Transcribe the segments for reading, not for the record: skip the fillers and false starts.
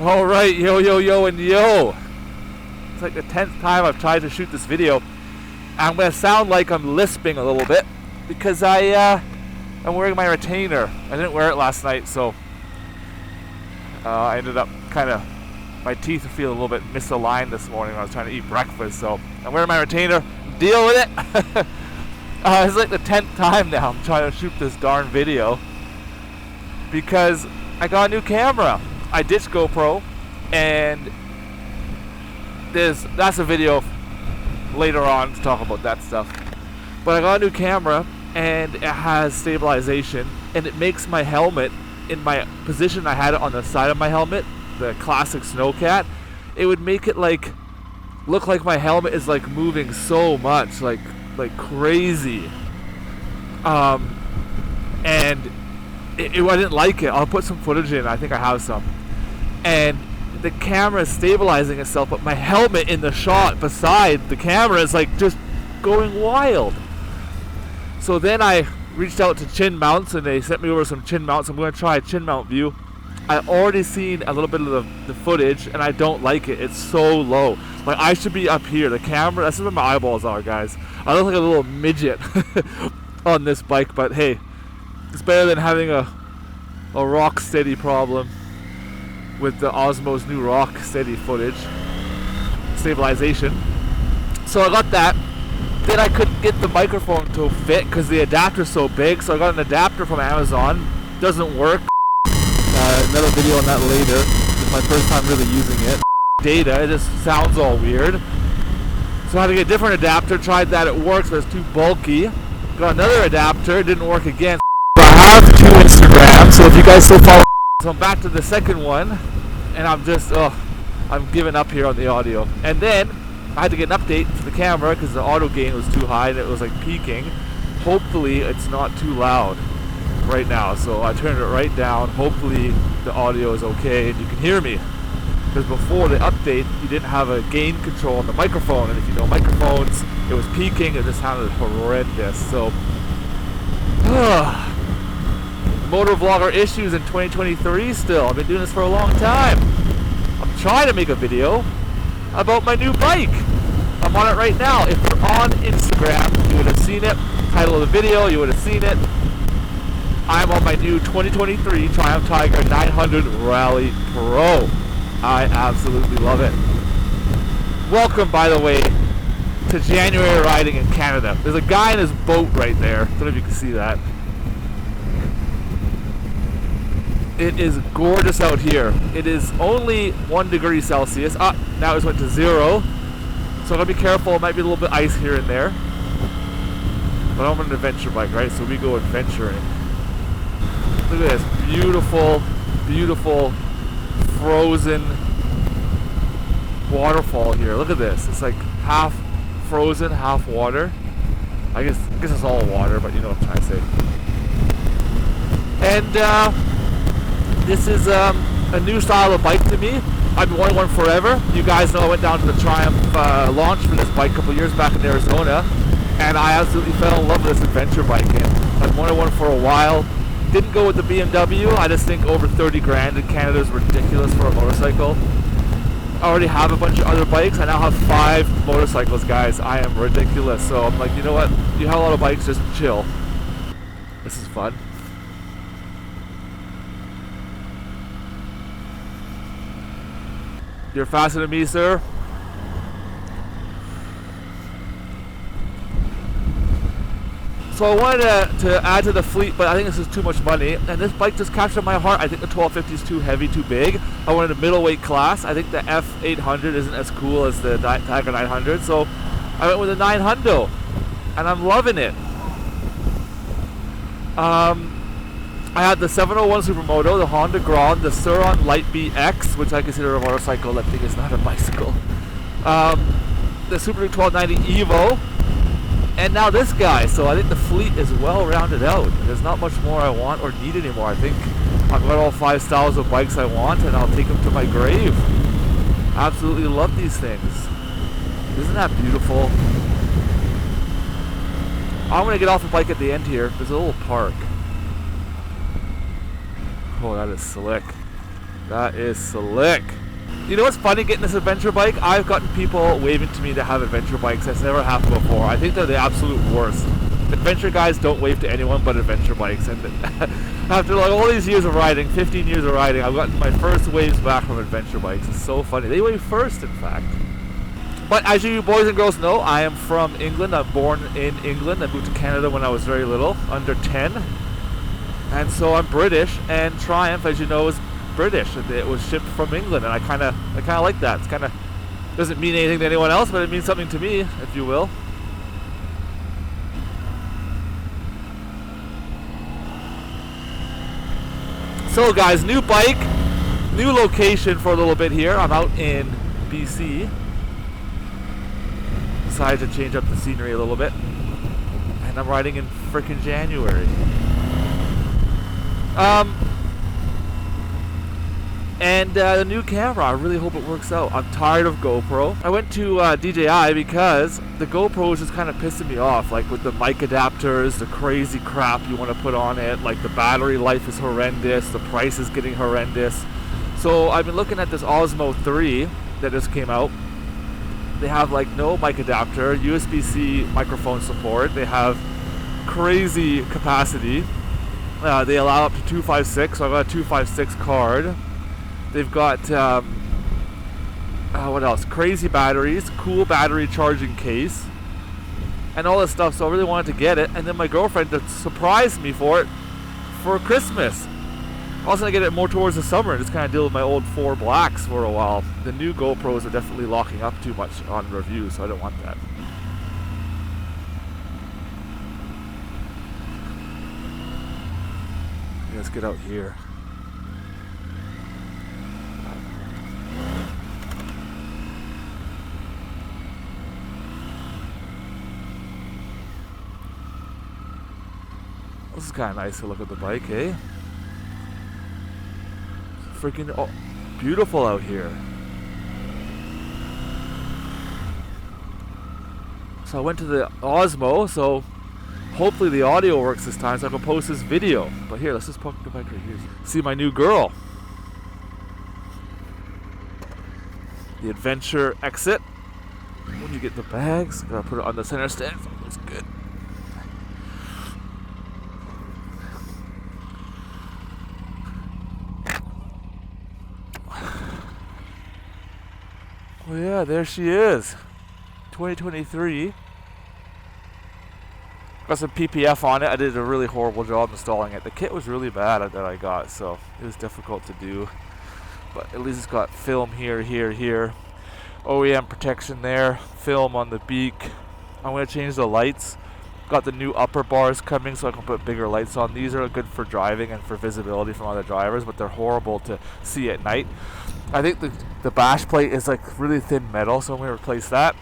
Alright, yo, yo, yo, and yo. It's like the 10th time I've tried to shoot this video. I'm going to sound like I'm lisping a little bit because I'm wearing my retainer. I didn't wear it last night, so I ended up kind of, my teeth feel a little bit misaligned this morning when I was trying to eat breakfast, so I'm wearing my retainer. Deal with it. It's like the 10th time now I'm trying to shoot this darn video because I got a new camera. I ditched GoPro, and that's a video later on to talk about that stuff. But I got a new camera, and it has stabilization, and it makes my helmet, in my position I had it on the side of my helmet, the classic snowcat, it would make it like look like my helmet is like moving so much, like crazy. And I didn't like it. I'll put some footage in. I think I have some. And the camera is stabilizing itself, but my helmet in the shot beside the camera is like just going wild. So then I reached out to Chin Mounts, and they sent me over some Chin Mounts. I'm going to try a Chin Mount view. I've already seen a little bit of the footage, and I don't like it. It's so low. Like, I should be up here. The camera, that's where my eyeballs are, guys. I look like a little midget on this bike, but hey, it's better than having a rock steady problem with the Osmo's new rock steady footage stabilization. So I got that. Then I couldn't get the microphone to fit because the adapter's so big, so I got an adapter from Amazon. Doesn't work. Another video on that later. It's my first time really using it. Data, it just sounds all weird. So I had to get a different adapter. Tried that, it works, but it's too bulky. Got another adapter, it didn't work again. I have 2 Instagrams, so if you guys still follow. So I'm back to the second one, and I'm just, I'm giving up here on the audio. And then I had to get an update to the camera because the auto gain was too high and it was like peaking. Hopefully it's not too loud right now, so I turned it right down. Hopefully the audio is okay and you can hear me, because before the update you didn't have a gain control on the microphone, and if you know microphones, it was peaking. It just sounded horrendous. So motor vlogger issues in 2023 still. I've been doing this for a long time. I'm trying to make a video about my new bike. I'm on it right now. If you're on Instagram, you would have seen it. Title of the video, you would have seen it. I'm on my new 2023 Triumph Tiger 900 Rally Pro. I absolutely love it. Welcome, by the way, to January riding in Canada. There's a guy in his boat right there. I don't know if you can see that. It is gorgeous out here. It is only 1 degree Celsius. Now it's went to 0. So I'm going to be careful. It might be a little bit ice here and there. But I'm on an adventure bike, right? So we go adventuring. Look at this. Beautiful, beautiful frozen waterfall here. Look at this. It's like half frozen, half water. I guess it's all water, but you know what I'm trying to say. And this is a new style of bike to me. I've been wanting one forever. You guys know I went down to the Triumph launch for this bike a couple years back in Arizona, and I absolutely fell in love with this adventure bike. And I've wanted one for a while. Didn't go with the BMW. I just think over 30 grand in Canada is ridiculous for a motorcycle. I already have a bunch of other bikes. I now have 5 motorcycles, guys. I am ridiculous. So I'm like, you know what? You have a lot of bikes, just chill. This is fun. You're faster than me, sir. So I wanted to add to the fleet, but I think this is too much money. And this bike just captured my heart. I think the 1250 is too heavy, too big. I wanted a middleweight class. I think the F800 isn't as cool as the Tiger 900. So I went with the 900, and I'm loving it. I had the 701 Supermoto, the Honda Grand, the Sur-Ron Light BX, which I consider a motorcycle. That thing is not a bicycle. The Super Duke 1290 Evo, and now this guy. So I think the fleet is well rounded out. There's not much more I want or need anymore. I think I've got all 5 styles of bikes I want, and I'll take them to my grave. Absolutely love these things. Isn't that beautiful? I'm going to get off the bike at the end here. There's a little park. Oh, that is slick. That is slick. You know what's funny getting this adventure bike? I've gotten people waving to me that have adventure bikes. That's never happened before. I think they're the absolute worst. Adventure guys don't wave to anyone but adventure bikes. And after like all these years of riding, 15 years of riding, I've gotten my first waves back from adventure bikes. It's so funny. They wave first, in fact. But as you boys and girls know, I am from England. I'm born in England. I moved to Canada when I was very little, under 10. And so I'm British, and Triumph, as you know, is British. It was shipped from England, and I kind of like that. It's kind of doesn't mean anything to anyone else, but it means something to me, if you will. So guys, new bike, new location for a little bit here. I'm out in BC. Decided to change up the scenery a little bit, and I'm riding in frickin' January. The new camera, I really hope it works out. I'm tired of GoPro. I went to DJI because the GoPro is just kind of pissing me off, like with the mic adapters, the crazy crap you want to put on it, like the battery life is horrendous, the price is getting horrendous. So I've been looking at this Osmo 3 that just came out. They have like no mic adapter, USB-C microphone support, they have crazy capacity. They allow up to 256, so I've got a 256 card. They've got, what else? Crazy batteries, cool battery charging case, and all this stuff, so I really wanted to get it. And then my girlfriend surprised me for it for Christmas. I was going to get it more towards the summer and just kind of deal with my old 4 blacks for a while. The new GoPros are definitely locking up too much on review, so I don't want that. Let's get out here. This is kind of nice to look at the bike, eh? Freaking beautiful out here. So I went to the Osmo, so hopefully the audio works this time so I can post this video. But here, let's just park the bike right here. See my new girl. The adventure exit. When you get the bags, gotta put it on the center stand. So it looks good. Well, yeah, there she is. 2023. Got some PPF on it. I did a really horrible job installing it. The kit was really bad that I got, so it was difficult to do. But at least it's got film here, here. OEM protection there. Film on the beak. I'm going to change the lights. Got the new upper bars coming so I can put bigger lights on. These are good for driving and for visibility from other drivers, but they're horrible to see at night. I think the bash plate is like really thin metal, so I'm going to replace that.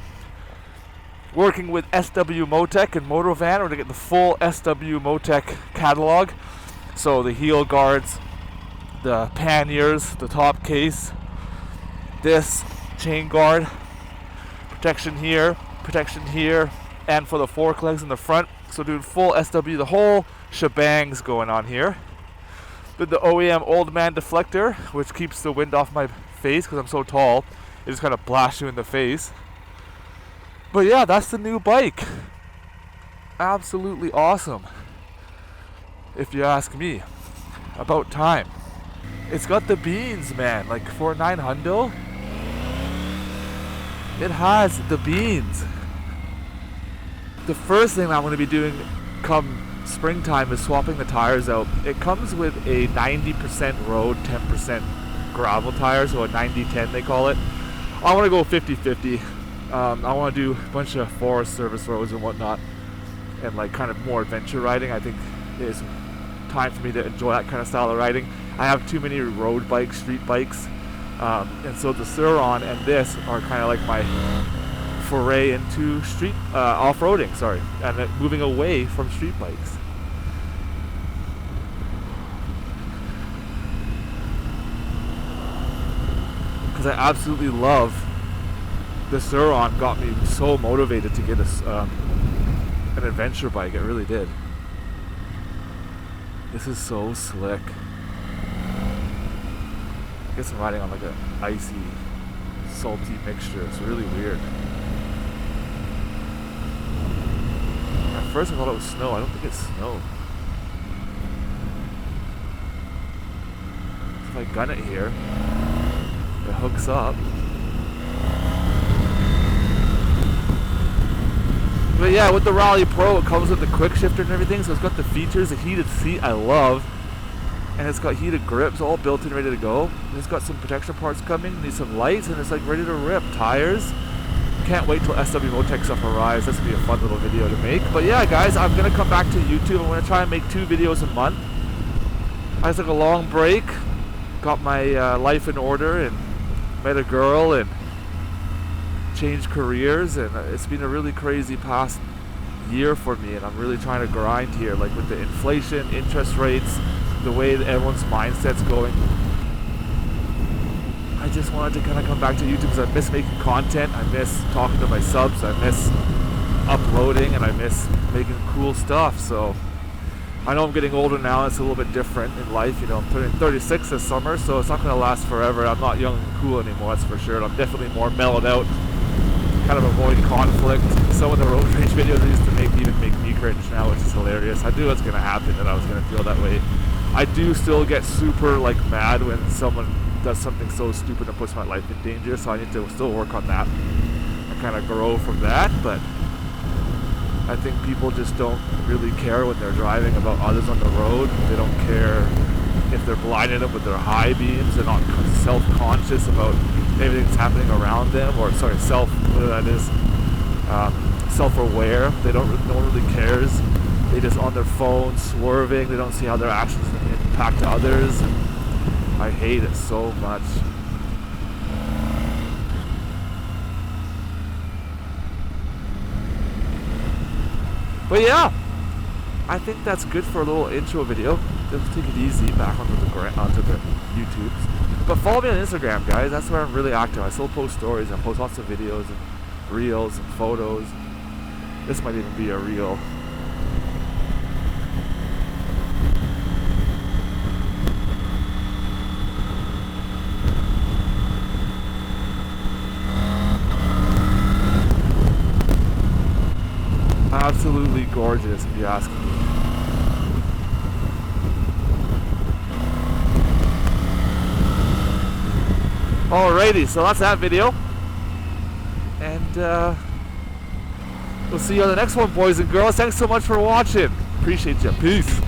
Working with SW Motec and Motovan, we're going to get the full SW Motec catalog. So the heel guards, the panniers, the top case, this chain guard, protection here, and for the fork legs in the front. So doing full SW, the whole shebang's going on here. With the OEM old man deflector, which keeps the wind off my face because I'm so tall. It just kind of blasts you in the face. But yeah, that's the new bike. Absolutely awesome, if you ask me. About time. It's got the beans, man. Like for 900, it has the beans. The first thing I'm going to be doing come springtime is swapping the tires out. It comes with a 90% road, 10% gravel tire, so a 90-10 they call it. I want to go 50-50. I want to do a bunch of forest service roads and whatnot, and like kind of more adventure riding. I think it's time for me to enjoy that kind of style of riding. I have too many road bikes, street bikes, and so the Sur-On and this are kind of like my foray into street off-roading, and moving away from street bikes. Because I absolutely love the Sur-On. Got me so motivated to get an adventure bike. It really did. This is so slick. I guess I'm riding on like a icy, salty mixture. It's really weird. At first I thought it was snow. I don't think it's snow. If I gun it here, it hooks up. But yeah, with the Rally Pro, it comes with the quick shifter and everything, so it's got the features, the heated seat I love, and it's got heated grips all built in, ready to go. And it's got some protection parts coming, needs some lights, and it's like ready to rip. Tires. Can't wait till SW Motec stuff arrives. That's gonna be a fun little video to make. But yeah, guys, I'm gonna come back to YouTube. I'm gonna try and make 2 videos a month. I took a long break, got my life in order, and met a girl, and changed careers, and it's been a really crazy past year for me, and I'm really trying to grind here, like with the inflation, interest rates, the way that everyone's mindset's going. I just wanted to kind of come back to YouTube because I miss making content, I miss talking to my subs, I miss uploading, and I miss making cool stuff. So I know I'm getting older now, it's a little bit different in life, you know. I'm turning 36 this summer, so it's not going to last forever. I'm not young and cool anymore, that's for sure. And I'm definitely more mellowed out, kind of avoid conflict. Some of the road rage videos I used to make even make me cringe now, which is hilarious. I knew what's going to happen, and I was going to feel that way. I do still get super like mad when someone does something so stupid and puts my life in danger, so I need to still work on that and kind of grow from that. But I think people just don't really care when they're driving about others on the road. They don't care if they're blinding them with their high beams. They're not self-conscious about everything that's happening around them, or sorry, whatever that is, self-aware. No one really cares. They just on their phone swerving. They don't see how their actions impact others. I hate it so much. But yeah, I think that's good for a little intro video. Let's take it easy back onto the YouTubes. But follow me on Instagram, guys. That's where I'm really active. I still post stories. I post lots of videos and reels and photos. This might even be a reel. Absolutely gorgeous, if you ask me. Alrighty, so that's that video. And we'll see you on the next one, boys and girls. Thanks so much for watching. Appreciate you. Peace.